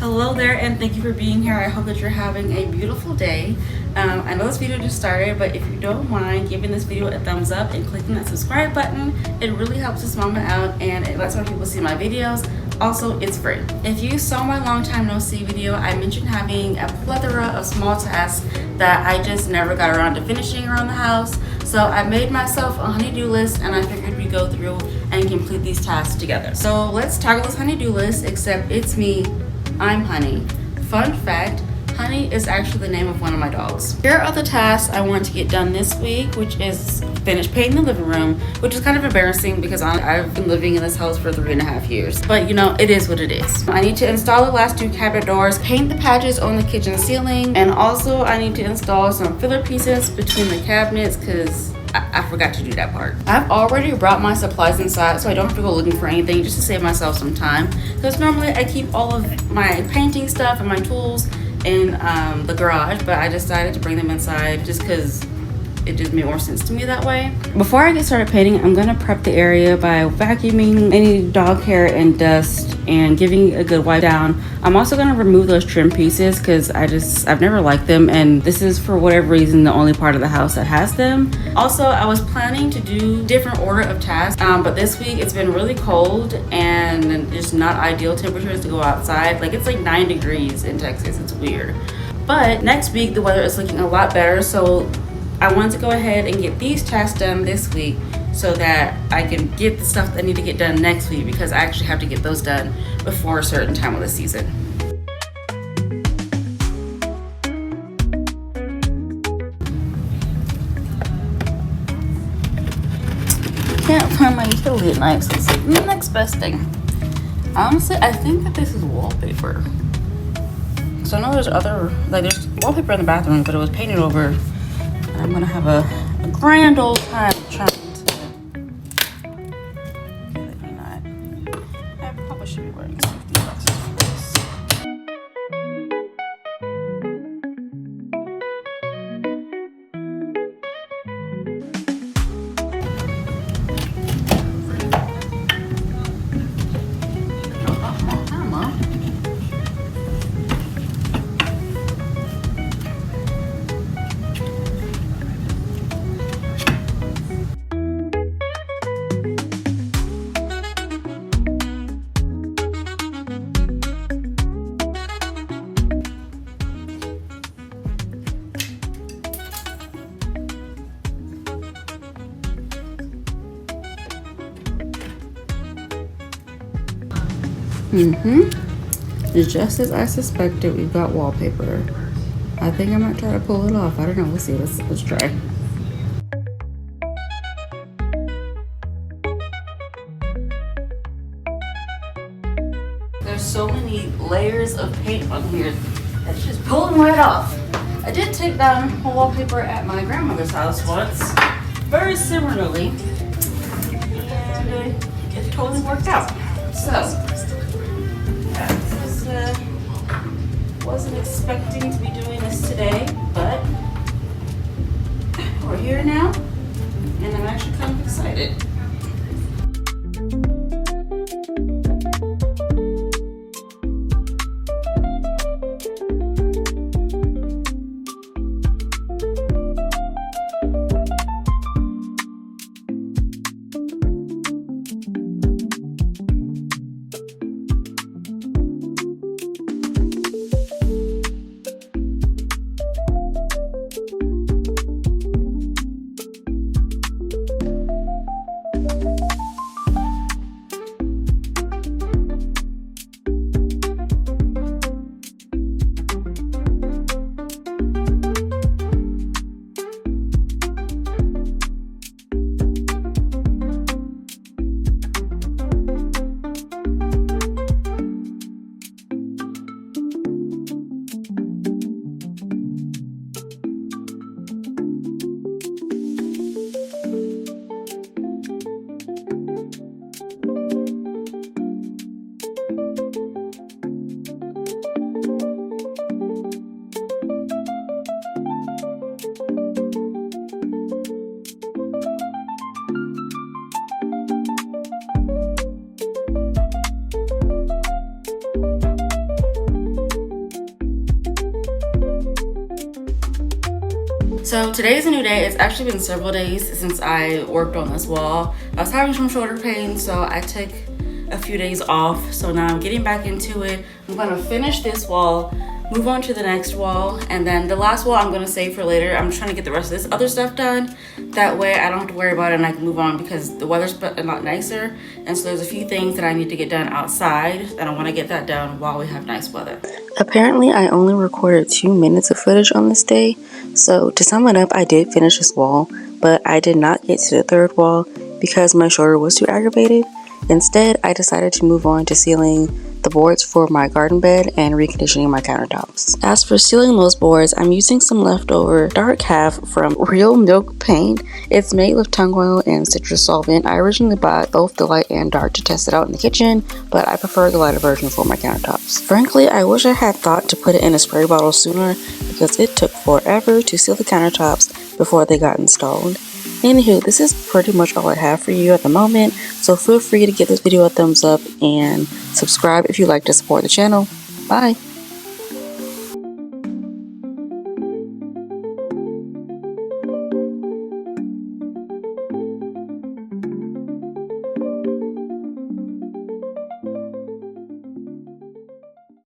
Hello there, and thank you for being here. I hope that you're having a beautiful day. I know this video just started, but if you don't mind giving this video a thumbs up and clicking that subscribe button, it really helps this mama out and it lets more people see my videos. Also, it's free. If you saw my long time no see video, I mentioned having a plethora of small tasks that I just never got around to finishing around the house. So I made myself a honey-do list and I figured we'd go through and complete these tasks together. So let's tackle this honey-do list, except it's me, I'm Honey. Fun fact, Honey is actually the name of one of my dogs. Here are the tasks I want to get done this week, which is finish painting the living room, which is kind of embarrassing because I've been living in this house for 3.5 years. But you know, it is what it is. I need to install the last 2 cabinet doors, paint the patches on the kitchen ceiling, and also I need to install some filler pieces between the cabinets because I forgot to do that part. I've already brought my supplies inside so I don't have to go looking for anything, just to save myself some time. Because normally I keep all of my painting stuff and my tools in the garage, but I decided to bring them inside just because it just made more sense to me that way. Before I get started painting, I'm gonna prep the area by vacuuming any dog hair and dust and giving it a good wipe down. I'm also gonna remove those trim pieces because I've never liked them, and this is for whatever reason the only part of the house that has them. Also, I was planning to do different order of tasks, but this week it's been really cold and just not ideal temperatures to go outside. Like, it's like 9 degrees in Texas. It's weird. But next week the weather is looking a lot better, so I want to go ahead and get these tasks done this week so that I can get the stuff that I need to get done next week, because I actually have to get those done before a certain time of the season. Can't find my utility at night, so it's like the next best thing. Honestly, I think that this is wallpaper. So I know there's wallpaper in the bathroom, but it was painted over. I'm gonna have a grand old time trying to get it or not. I probably should be wearing safety glasses for this. It's just as I suspected. We've got wallpaper. I think I might try to pull it off. I don't know. We'll see. Let's try. There's so many layers of paint on here that it's just pulling right off. I did take down wallpaper at my grandmother's house once, very similarly, and it totally worked out. So. Wasn't expecting to be doing this today, but we're here now, and I'm actually kind of excited. So today is a new day. It's actually been several days since I worked on this wall. I was having some shoulder pain, so I took a few days off. So now I'm getting back into it. I'm gonna finish this wall, move on to the next wall, and then the last wall I'm gonna save for later. I'm trying to get the rest of this other stuff done. That way I don't have to worry about it and I can move on, because the weather's a lot nicer. And so there's a few things that I need to get done outside, and I wanna get that done while we have nice weather. Apparently I only recorded 2 minutes of footage on this day. So to sum it up, I did finish this wall, but I did not get to the third wall because my shoulder was too aggravated. Instead, I decided to move on to sealing the boards for my garden bed and reconditioning my countertops. As for sealing those boards, I'm using some leftover dark half from Real Milk Paint. It's made with tung oil and citrus solvent. I originally bought both the light and dark to test it out in the kitchen, but I prefer the lighter version for my countertops. Frankly, I wish I had thought to put it in a spray bottle sooner, because it took forever to seal the countertops before they got installed. Anywho, this is pretty much all I have for you at the moment, so feel free to give this video a thumbs up and subscribe if you'd like to support the channel. Bye!